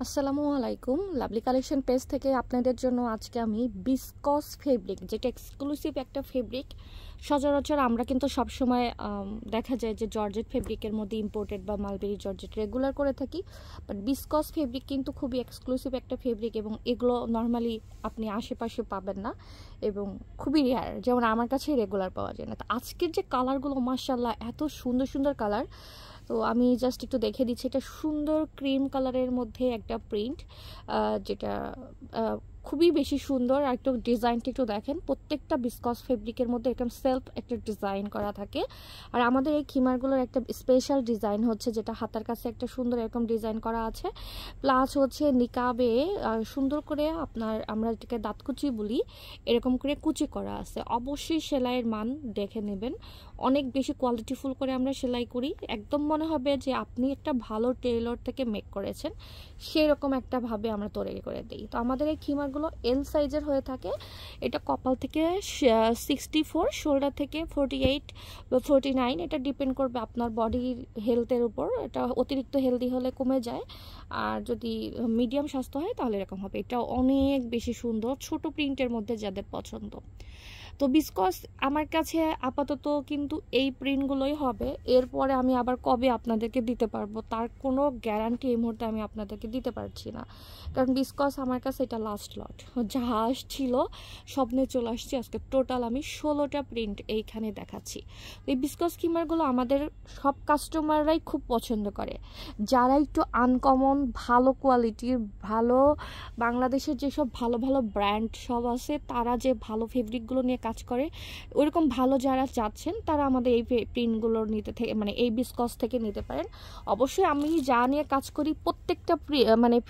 আসসালামু আলাইকুম। Lovely collection page থেকে আপনাদের জন্য আজকে আমি বিসকস ফেব্রিক, যেটা এক্সক্লুসিভ একটা ফেব্রিক। সচরাচর আমরা কিন্তু সবসময় দেখা যায় যে জর্জেট ফেব্রিকের মধ্যে ইম্পোর্টেড বা মালবেরি জর্জেট রেগুলার করে থাকি, বাট বিসকস ফেব্রিক কিন্তু খুবই এক্সক্লুসিভ একটা ফেব্রিক এবং এগুলো নর্মালি আপনি আশেপাশে পাবেন না এবং খুবই রেয়ার, যেমন আমার কাছে রেগুলার পাওয়া যায় না। তো আজকের যে কালারগুলো মাশাআল্লাহ এত সুন্দর সুন্দর কালার, তো আমি জাস্ট একটু দেখে দিচ্ছি। এটা সুন্দর ক্রিম কালারের মধ্যে একটা প্রিন্ট, যেটা খুবই বেশি সুন্দর। আর একটু ডিজাইনটা একটু দেখেন, প্রত্যেকটা বিসকস ফেব্রিকের মধ্যে একদম সেলফ একটা ডিজাইন করা থাকে। আর আমাদের এই খিমারগুলোর একটা স্পেশাল ডিজাইন হচ্ছে, যেটা হাতার কাছে একটা সুন্দর এরকম ডিজাইন করা আছে, প্লাস হচ্ছে নিকাবে সুন্দর করে আমরা এটাকে দাঁতকুচি বলি, এরকম করে কুচি করা আছে। অবশ্যই সেলাইয়ের মান দেখে নেবেন, অনেক বেশি কোয়ালিটিফুল করে আমরা সেলাই করি, একদম মনে হবে যে আপনি একটা ভালো টেইলর থেকে মেক করেছেন, সেরকম একটা ভাবে আমরা তৈরি করে দিই। তো আমাদের এই খিমারগুলো এল সাইজের হয়ে থাকে। এটা কপাল থেকে 64, শোল্ডার থেকে 48 বা 49, এটা ডিপেন্ড করবে আপনার বডির হেলথের উপর। এটা অতিরিক্ত হেলদি হলে কমে যায়, আর যদি মিডিয়াম স্বাস্থ্য হয় তাহলে এরকম হবে। এটা অনেক বেশি সুন্দর, ছোট প্রিন্টের মধ্যে যাদের পছন্দ। তো বিসকস আমার কাছে আপাতত কিন্তু এই প্রিন্টগুলোই হবে। এরপরে আমি আবার কবে আপনাদেরকে দিতে পারবো তার কোনো গ্যারান্টি এই মুহূর্তে আমি আপনাদেরকে দিতে পারছি না, কারণ বিসকস আমার কাছে এটা লাস্ট লট। যা আসছিল স্বপ্নে চলে আসছি, আজকে টোটাল আমি 16টা প্রিন্ট এইখানে দেখাচ্ছি। এই বিসকস স্কিমারগুলো আমাদের সব কাস্টমাররাই খুব পছন্দ করে, যারা একটু আনকমন ভালো কোয়ালিটির, ভালো বাংলাদেশের যেসব ভালো ভালো ব্র্যান্ড সব আছে, তারা যে ভালো ফেব্রিকগুলো নিয়ে কাজ করে, ওইরকম ভালো যারা চাচ্ছেন তারা আমাদের এই প্রিন্টগুলো নিতে থেকে মানে এই বিসকস থেকে নিতে পারেন। অবশ্যই আমি যা নিয়ে কাজ করি প্রত্যেকটা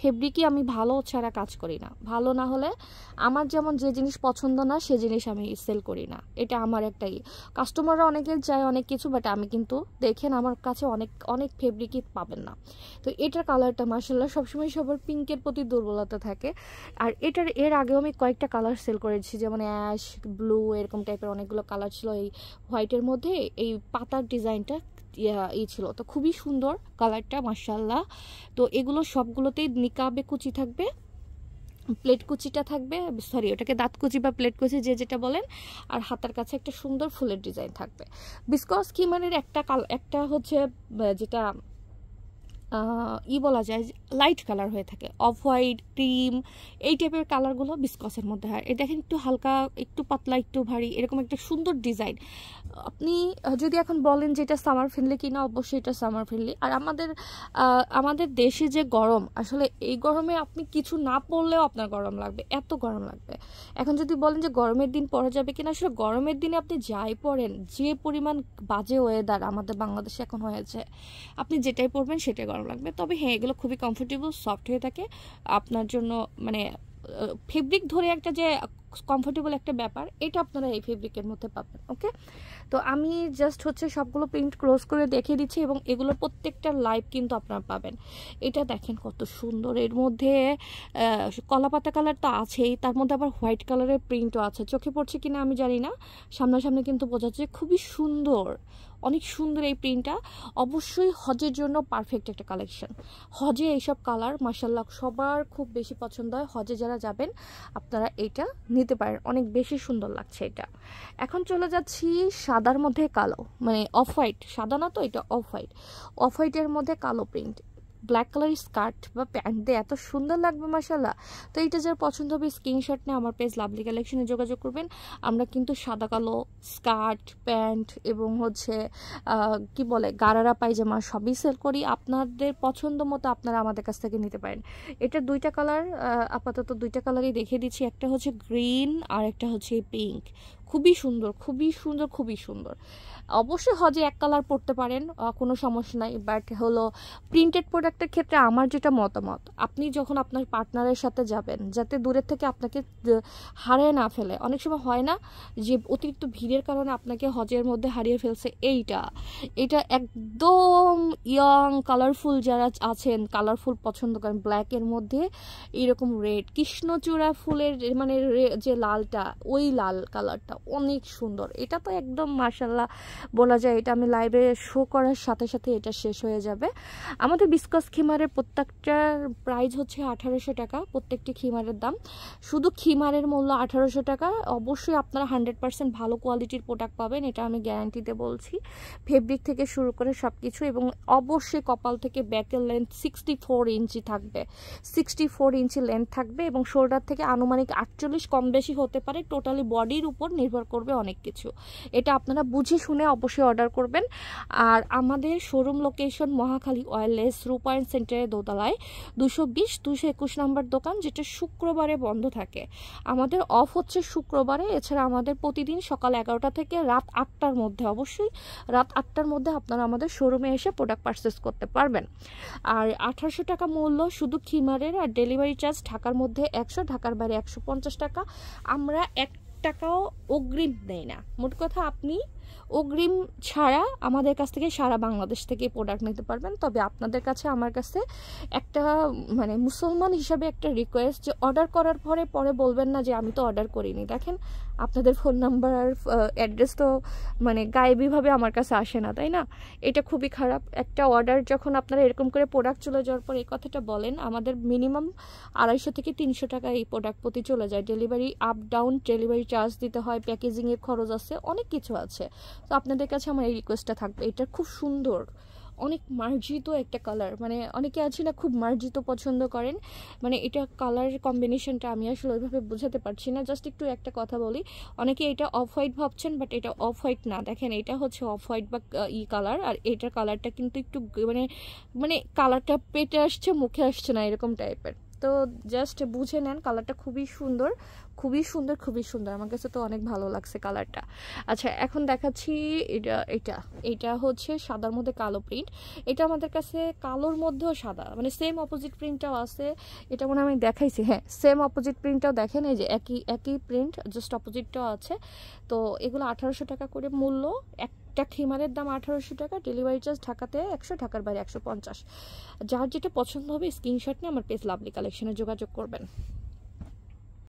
ফেব্রিকই আমি ভালো ছাড়া কাজ করি না। ভালো না হলে আমার যেমন যে জিনিস পছন্দ না সে জিনিস আমি সেল করি না, এটা আমার একটাই। কাস্টমাররা অনেকে চায় অনেক কিছু, বাট আমি কিন্তু দেখেন আমার কাছে অনেক অনেক ফেব্রিকই পাবেন না। তো এটার কালারটা মাশাআল্লাহ সবসময় সবার পিঙ্কের প্রতি দুর্বলতা থাকে, আর এর আগেও আমি কয়েকটা কালার সেল করেছি, যেমন অ্যাশ, ব্লু, এরকম টাইপের অনেকগুলো কালার ছিল। এই হোয়াইটের মধ্যে এই পাতার ডিজাইনটা ছিল, তো খুবই সুন্দর কালারটা মাশাআল্লাহ। তো এগুলো সবগুলোতেই নিকাবে কুচি থাকবে, প্লেট কুচিটা থাকবে, সরি ওটাকে দাঁত কুচি বা প্লেট কুচি যে যেটা বলেন, আর হাতার কাছে একটা সুন্দর ফুলের ডিজাইন থাকবে। বিসকস স্কিমারের একটা হচ্ছে যেটা বলা যায় লাইট কালার হয়ে থাকে, অফ হোয়াইট, ক্রিম, এই টাইপের কালারগুলো বিসকসের মধ্যে হয়। এটা দেখেন একটু হালকা, একটু পাতলা, একটু ভারী, এরকম একটা সুন্দর ডিজাইন। আপনি যদি এখন বলেন যে এটা সামার ফ্রেন্ডলি কিনা, অবশ্যই এটা সামার ফ্রেন্ডলি। আর আমাদের দেশে যে গরম, আসলে এই গরমে আপনি কিছু না পরলেও আপনার গরম লাগবে, এত গরম লাগবে। এখন যদি বলেন যে গরমের দিন পরা যাবে কিনা, আসলে গরমের দিনে আপনি যাই পরেন, যে পরিমাণ বাজে ওয়েদার আমাদের বাংলাদেশে এখন হয়েছে, আপনি যেটাই পরবেন সেটাই গরম লাগবে। তবে হ্যাঁ, এগুলো খুবই কমফোর্টেবল, সফট হয়ে থাকে আপনার জন্য, মানে ফেব্রিক ধরে একটা যে কমফোর্টেবল একটা ব্যাপার, এটা আপনারা এই ফেব্রিকের মধ্যে পাবেন। ওকে, তো আমি জাস্ট হচ্ছে সবগুলো প্রিন্ট ক্লোজ করে দেখিয়ে দিচ্ছি এবং এগুলো প্রত্যেকটা লাইভ কিন্তু আপনারা পাবেন। এটা দেখেন কত সুন্দর, এর মধ্যে কলাপাতা কালার তো আছেই, তার মধ্যে আবার হোয়াইট কালারের প্রিন্টও আছে। চোখে পড়ছে কিনা আমি জানি না, সামনাসামনি কিন্তু বোঝা যাচ্ছে, খুবই সুন্দর, অনেক সুন্দর এই প্রিন্টটা। অবশ্যই হজের জন্য পারফেক্ট একটা কালেকশন। হজে এইসব কালার মাশাআল্লাহ সবার খুব বেশি পছন্দ হয়, হজে যারা যাবেন আপনারা এইটা নিতে পারেন, অনেক বেশি সুন্দর লাগছে এটা। এখন চলে যাচ্ছি সাদার মধ্যে কালো, মানে অফ হোয়াইট, সাদা না তো, এটা অফ হোয়াইট, অফ হোয়াইটের মধ্যে কালো প্রিন্ট, ব্ল্যাক কালার স্কার্ট বা প্যান্ট দিয়ে এত সুন্দর লাগবে মাশাআল্লাহ। তো এইটা যার পছন্দ হবে স্ক্রিনশট নিয়ে আমার পেজ লাভলি কালেকশনে যোগাযোগ করবেন। আমরা কিন্তু সাদা কালো স্কার্ট, প্যান্ট এবং হচ্ছে কি বলে গারারা পায়জামা সবই সেল করি। আপনাদের পছন্দ মতো আপনারা আমাদের কাছ থেকে নিতে পারেন। এটা দুইটা কালার, আপাতত দুইটা কালারই দেখিয়ে দিচ্ছি, একটা হচ্ছে গ্রিন আর একটা হচ্ছে পিঙ্ক। খুবই সুন্দর, খুবই সুন্দর, খুবই সুন্দর। অবশ্যই হজে এক কালার পরতে পারেন, কোনো সমস্যা নাই, বাট হলো প্রিন্টেড প্রোডাক্টের ক্ষেত্রে আমার যেটা মতামত, আপনি যখন আপনার পার্টনারের সাথে যাবেন, যাতে দূরের থেকে আপনাকে হারিয়ে না ফেলে। অনেক সময় হয় না যে অতিরিক্ত ভিড়ের কারণে আপনাকে হজের মধ্যে হারিয়ে ফেলছে, এটা একদম ইয়ং কালারফুল যারা আছেন, কালারফুল পছন্দ করেন, ব্ল্যাকের মধ্যে এরকম রেড, কৃষ্ণচূড়া ফুলের মানে যে লালটা, ওই লাল কালারটা অনেক সুন্দর। এটা তো একদম মাশাআল্লাহ বলা যায় এটা আমি লাইভে শো করার সাথে সাথে এটা শেষ হয়ে যাবে। আমাদের বিস্কস খিমারের প্রত্যেকটার প্রাইস হচ্ছে 1800 টাকা, প্রত্যেকটি খিমারের দাম। শুধু খিমারের মূল্য 1800 টাকা। অবশ্যই আপনারা 100% ভালো কোয়ালিটির প্রোডাক্ট পাবেন, এটা আমি গ্যারান্টিতে বলছি। ফেব্রিক থেকে শুরু করে সব কিছু, এবং অবশ্যই কপাল থেকে ব্যাকের লেন্থ 64 ইঞ্চি থাকবে, 64 ইঞ্চি লেন্থ থাকবে, এবং শোল্ডার থেকে আনুমানিক 48 কম বেশি হতে পারে। টোটালি বডির উপর নির্ভর করবে অনেক কিছু, এটা আপনারা বুঝে শুনে অবশ্যই অর্ডার করবেন। আর আমাদের শোরুম লোকেশন মহাখালী ওয়্যারলেস রূপায়ণ সেন্টারের দোতলায় 220-221 নম্বর দোকান, যেটা শুক্রবারে বন্ধ থাকে। আমাদের অফ হচ্ছে শুক্রবারে। এছাড়া আমাদের প্রতিদিন সকাল 11টা থেকে রাত 8টার মধ্যে, অবশ্যই রাত 8টার মধ্যে আপনারা আমাদের শোরুমে এসে প্রোডাক্ট পারচেস করতে পারবেন। আর 1800 টাকা মূল্য শুধু খিমারের, আর ডেলিভারি চার্জ ঢাকার মধ্যে 100, ঢাকার বাইরে 150 টাকা। আমরা 1 টাকাও অগ্রিম দেই না। মোট কথা আপনি অগ্রিম ছাড়া আমাদের কাছ থেকে সারা বাংলাদেশ থেকে প্রোডাক্ট নিতে পারবেন। তবে আপনাদের কাছে আমার কাছে একটা মানে মুসলমান হিসাবে একটা রিকোয়েস্ট, যে অর্ডার করার পরে বলবেন না যে আমি তো অর্ডার করিনি। দেখেন আপনাদের ফোন নাম্বার আর অ্যাড্রেস তো মানে গায়েবীভাবে আমার কাছে আসে না, তাই না? এটা খুবই খারাপ। একটা অর্ডার যখন আপনারা এরকম করে প্রোডাক্ট চলে যাওয়ার পর এই কথাটা বলেন, আমাদের মিনিমাম 250 থেকে 300 টাকা এই প্রোডাক্ট প্রতি চলে যায়। Delivery up down, delivery charge দিতে হয়, প্যাকেজিংয়ের খরচ আছে, অনেক কিছু আছে। তো আপনাদের কাছে আমার এই রিকোয়েস্টটা থাকবে। এটা খুব সুন্দর, অনেক মার্জিত একটা কালার, মানে অনেকে আছে না খুব মার্জিত পছন্দ করেন, মানে এটা কালার কম্বিনেশনটা আমি আসলে ওইভাবে বোঝাতে পারছি না। জাস্ট একটু একটা কথা বলি, অনেকে এটা অফ হোয়াইট ভাবছেন, বাট এটা অফ হোয়াইট না। দেখেন এটা হচ্ছে অফ হোয়াইট বা কালার, আর এটার কালারটা কিন্তু একটু মানে কালারটা পেটে আসছে, মুখে আসছে না, এরকম টাইপের। তো জাস্ট বুঝে নেন, কালারটা খুবই সুন্দর, খুবই সুন্দর, খুবই সুন্দর। আমার কাছে তো অনেক ভালো লাগছে কালারটা। আচ্ছা, এখন দেখাচ্ছি এটা হচ্ছে সাদার মধ্যে কালো প্রিন্ট। এটা আমাদের কাছে কালোর মধ্যেও সাদা, মানে সেম অপোজিট প্রিন্টটাও আছে। এটা মনে আমি দেখাইছি, হ্যাঁ সেম অপোজিট প্রিন্টটাও দেখেন, এই যে একই প্রিন্ট, জাস্ট অপোজিটটাও আছে। তো এগুলো 1800 টাকা করে মূল্য। একটা খিমারের দাম 1800 টাকা, ডেলিভারি চার্জ ঢাকাতে 100, ঢাকার বাইরে 150। যার যেটা পছন্দ হবে স্ক্রিনশট নিয়ে আমার পেজ লাভলি কালেকশনে যোগাযোগ করবেন।